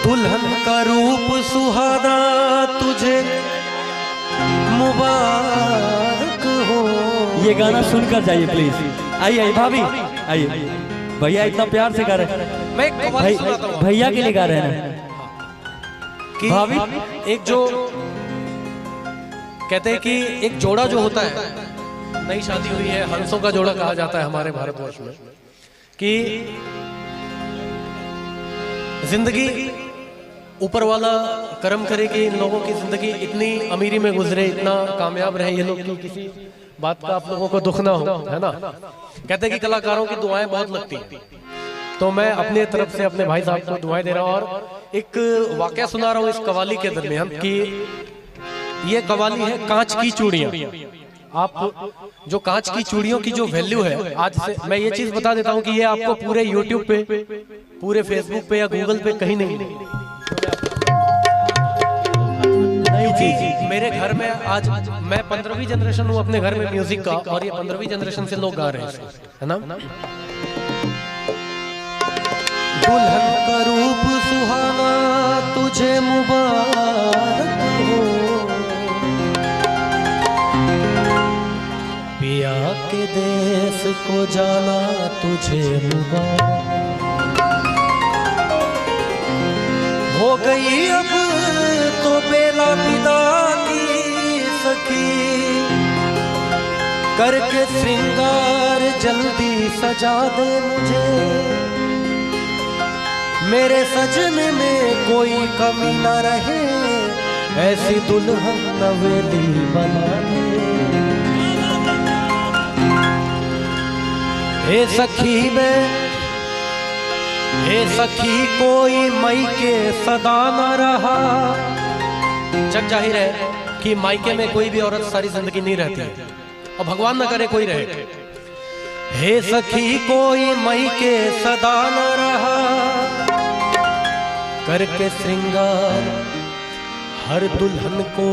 दुल्हन का रूप सुहाना तुझे मुबारक हो। ये गाना सुनकर जाइए प्लीज। आइए आइए भाभी आइए। भैया इतना प्यार से गा रहे हैं। मैं एक कव्वाली सुनाता हूं। भैया के लिए गा रहे हैं कि भाभी। एक जो कहते हैं कि एक जोड़ा जो होता है, नई शादी हुई है, हंसों का जोड़ा कहा जाता है हमारे भारतवर्ष में, कि जिंदगी ऊपर वाला करम करे कि इन लोगों की जिंदगी इतनी अमीरी में गुजरे, इतना कामयाब रहे ये लोग कि किसी बात का आप लोगों को दुख ना हो, है ना। कहते हैं कि कलाकारों की दुआएं बहुत लगती हैं, तो मैं अपनी तरफ से अपने भाई साहब को दुआएं दे रहा हूं। और एक वाकया सुना रहा हूं इस कवाली के दरमियान कि ये कवाली है कांच की चूड़ियां। आप जो कांच की चूड़ियों की जो वैल्यू है, आज से मैं ये चीज बता देता हूं कि ये आपको पूरे YouTube पे, पूरे Facebook पे या Google पे कहीं नहीं क्योंकि मेरे घर में आज मैं 15वीं जनरेशन हूँ अपने घर में म्यूजिक का, और ये 15वीं जनरेशन से लोग गा रहे हैं, है ना। दुल्हन का रूप सुहाना तुझे मुबारक हो, पिया के देश को जाना तुझे मुबारक हो। गई अब तो बेला विदा की सखी, करके श्रृंगार जल्दी सजा दे मुझे, मेरे सजन में कोई कमी न रहे, ऐसी दुल्हन नवेली बना दे। हे सखी कोई मई के सदा न रहा। जग जाहिर है कि मायके में कोई भी औरत सारी जिंदगी नहीं रहती है, और भगवान न करे कोई रहे। हे सखी कोई मई के सदा न रहा, करके श्रृंगार हर दुल्हन को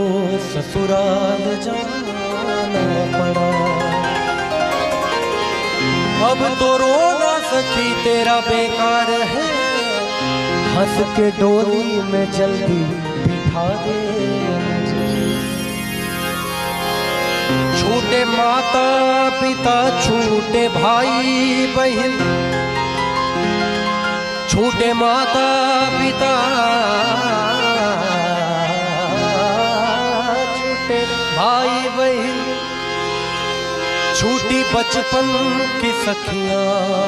ससुराल जाना पड़ा। अब तो रोना सखी तेरा बेकार है, हंस के डोली में जल्दी बिठा दे मुझे। छूटे माता पिता छूटे भाई बहन, छूटे माता पिता छूटे भाई बहन, छूटी बचपन की सखियां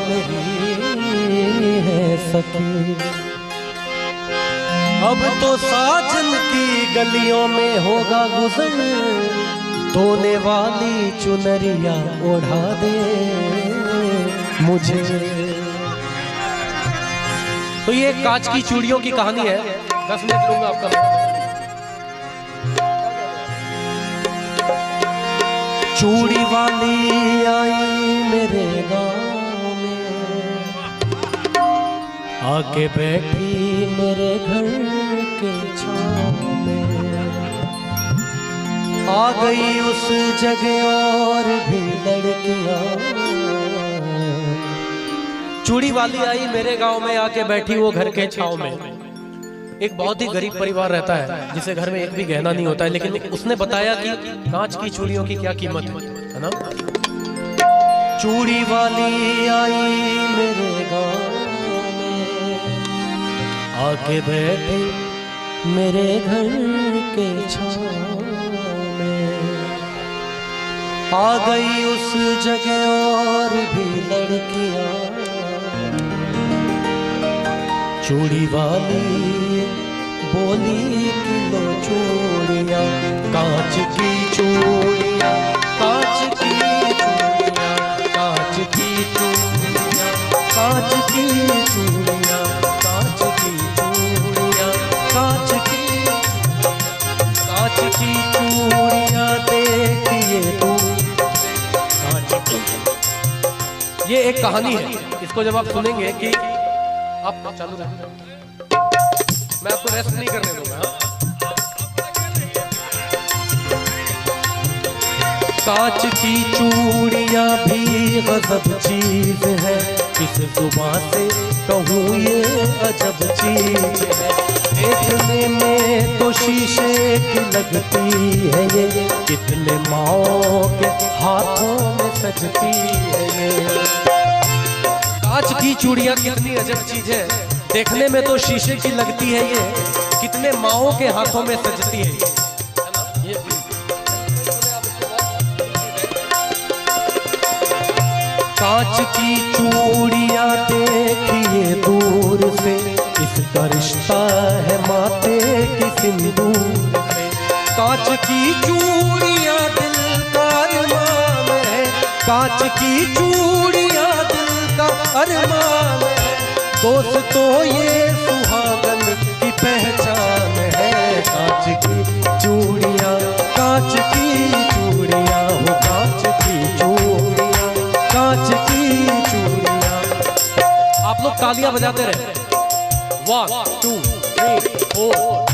मेरी है सखी। अब तो साजन की गलियों में होगा गुजर, धोने वाली चुनरिया ओढ़ा दे मुझे। तो ये कांच की चूड़ियों की कहानी है। 10 मिनट लूंगा आपका। चूड़ी वाली आई मेरे गांव में, आके बैठी मेरे घर के छांव में, आ गई उस जगह और भी लड़कियां। चूड़ी वाली आई मेरे गांव में, आके बैठी वो घर के छांव में। एक बहुत ही गरीब परिवार रहता है जिसे घर में एक भी गहना नहीं होता है, लेकिन उसने बताया कि कांच की चूड़ियों की क्या कीमत है ना। चूड़ी वाली आई मेरे गांव में, आके बैठे मेरे घर के छांव में, आ गई उस जगह और भी लड़कियां। चूड़ी वाली बोली किलो चूड़ियाँ, कांच की चूड़ियाँ, कांच की चूड़ियाँ, कांच की चूड़ियाँ, कांच की चूड़ियाँ, कांच की चूड़ियाँ, कांच की चूड़ियाँ देखिए तू। ये एक कहानी है, इसको जब आप सुनेंगे कि आप चालू रखें, मैं आपको रेस्ट नहीं करने दूंगा। कांच की चूड़ियां भी गजब चीज है, इस जुबां से कहूँ ये अजब चीज है, देखने में तो शीशे की लगती है ये, कितने माओ के हाथों में सजती है ये। कांच की चूड़ियां कितनी अजब चीज है, देखने में तो शीशे की लगती है ये, कितने माओ के हाथों में सजती है ये। कांच की चूड़ियां देखिए दूर से, इसका रिश्ता है माथे की सिंदूर से। कांच की चूड़ियां दिल का अरमान है, कांच की चूड़ियां दिल का अरमान है, दोस्तों ये सुहागन की पहचान है। कांच की चूड़ियां, कांच की चूड़ियां हो, कांच की चूड़ियां, कांच की चूड़ियां। आप लोग तालियां बजाते रहे। 1 2 3 4।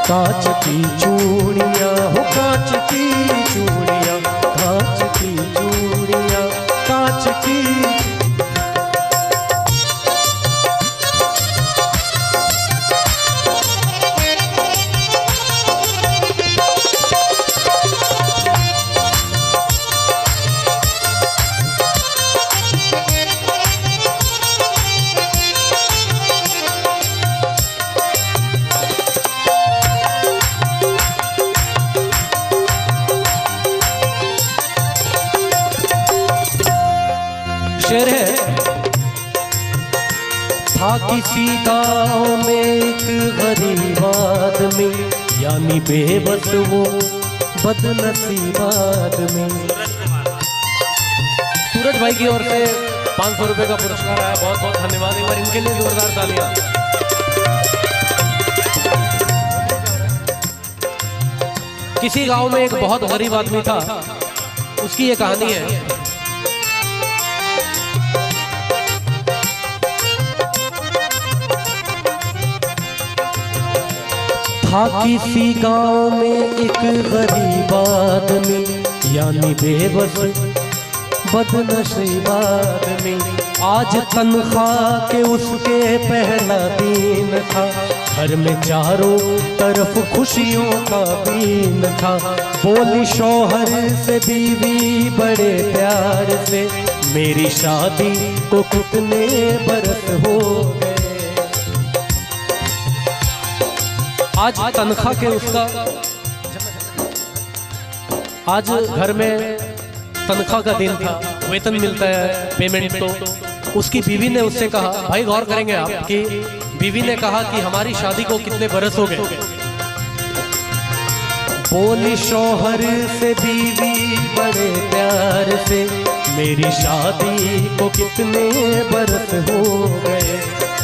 कांच की चूड़ियां हो, कांच की चूड़ियां, कांच की चूड़ियां, कांच की। शेर है, था किसी गांव में एक गरीब आदमी, यानी बेबस वो बदनसीब आदमी। सूरज भाई की ओर से 500 रुपए का पुरस्कार आया, बहुत बहुत धन्यवाद। एक बार इनके लिए जोरदार तालियां। किसी गांव में एक बहुत गरीब आदमी था, उसकी ये कहानी है। था किसी गांव में एक गरीब आदमी, यानी बेबस बदनसीब आदमी। आज तनख्वाह के उसके पहला दिन था, घर में चारों तरफ खुशियों का दिन था। बोली शौहर से बीवी बड़े प्यार से, मेरी शादी को कितने बरस हो गए। आज तनख्वाह के उसका, आज घर में तनख्वाह का दिन था, वेतन मिलता है, पेमेंट। तो उसकी बीवी ने उससे कहा, भाई गौर करेंगे आप कि बीवी ने कहा कि हमारी शादी को कितने बरस हो गए। बोली शौहर से बीवी बड़े प्यार से, मेरी शादी को कितने बरस हो गए।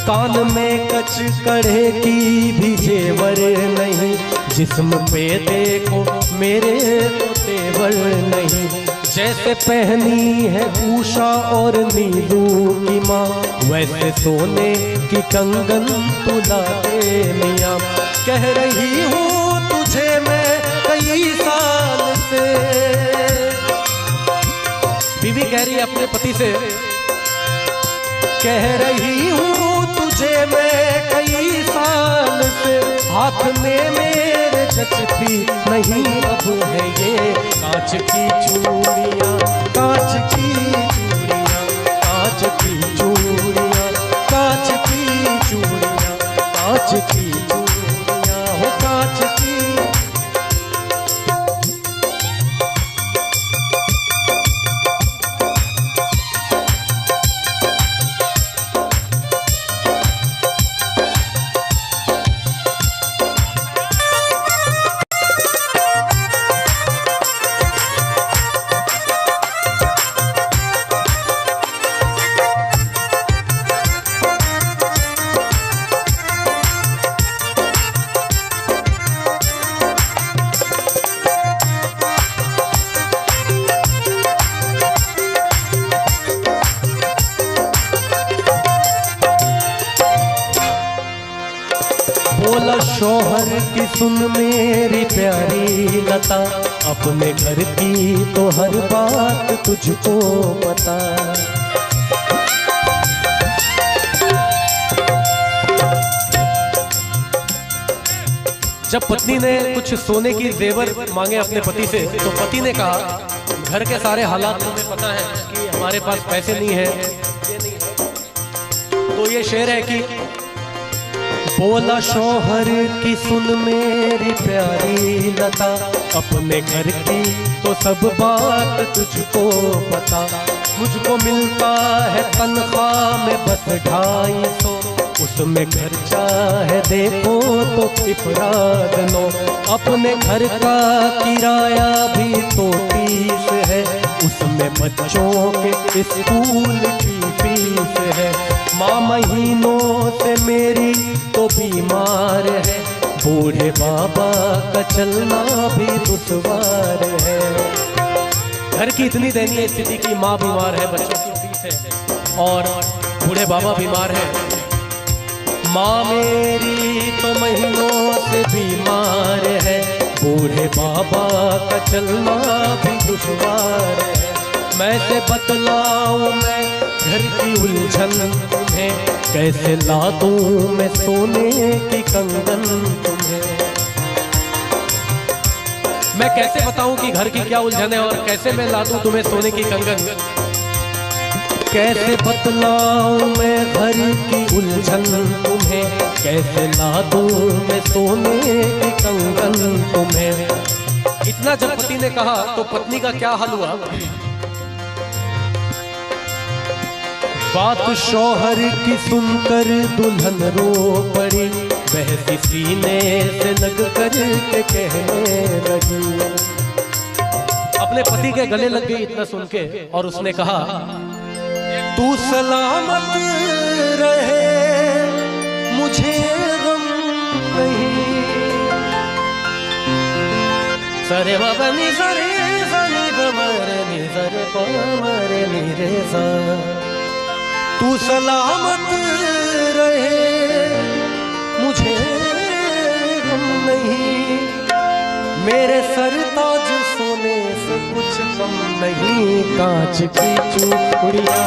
कान में कच कड़े की भी जेवर नहीं, जिस्म पे देखो मेरे तो तेवर नहीं। जैसे पहनी है उषा और नीलू की माँ, वैसे सोने की कंगन तुला दे मियाँ। कह रही हूँ तुझे मैं कई साल से, बीवी कह रही है अपने पति से, कह रही हूँ तुझे मैं कई साल से, हाथ में मेरे जचती नहीं अब है ये। कांच की चूड़ियाँ, कांच की चूड़ियाँ, कांच की चूड़ियाँ, कांच की चूड़ियाँ, कांच की चूड़ियाँ हो, कांच की। बोला शौहर की सुन मेरी प्यारी लता, अपने घर की तो हर बात तुझको पता। जब पत्नी ने कुछ सोने की जेवर मांगे अपने पति से, तो पति ने कहा घर के सारे हालात तुम्हें पता है कि हमारे पास पैसे नहीं है, ये नहीं है। तो ये शेर है कि बोला शौहर की सुन मेरी प्यारी लता, अपने घर की तो सब बात तुझको पता, मुझको मिलता है तनख्वाह में बस 250, उसमें खर्चा है देखो तो इफराद 9, अपने घर का किराया भी तो 30 है, उसमें बच्चों के स्कूल की फीस है, माँ महीनों से मेरी तो बीमार है, बूढ़े बाबा का चलना भी दुश्वार है। घर की इतनी दयनीय स्थिति की माँ बीमार है, बच्चों की फीस है और बूढ़े बाबा बीमार है। माँ मेरी तो महीनों से बीमार है, बूढ़े बाबा का चलना भी दुश्वार है। मैं से बतलाऊं मैं घर की उलझन तुम्हें, कैसे ला दूं मैं सोने की कंगन तुम्हें। मैं कैसे बताऊं कि घर की क्या उलझन है और कैसे मैं ला दूं तुम्हें सोने की कंगन। कैसे बतलाऊं मैं घर की उलझन तुम्हें, कैसे ला दूं मैं सोने की कंगन तुम्हें। इतना जब पति ने कहा तो पत्नी का क्या हाल हुआ। बात शौहर की सुनकर दुल्हन रो पड़ी, बहसी सीने से लग कर के कहने लगी। अपने पति के गले लग गई इतना सुन के और उसने कहा तू सलामत रहे मुझे गम नहीं। सरे बाबा नि सरे सनी बमरे नि सरे पमरे नि रे सा। तू सलामत रहे मुझे गम नहीं, मेरे सरताज सोने से कुछ कम नहीं, कांच की चूड़ियां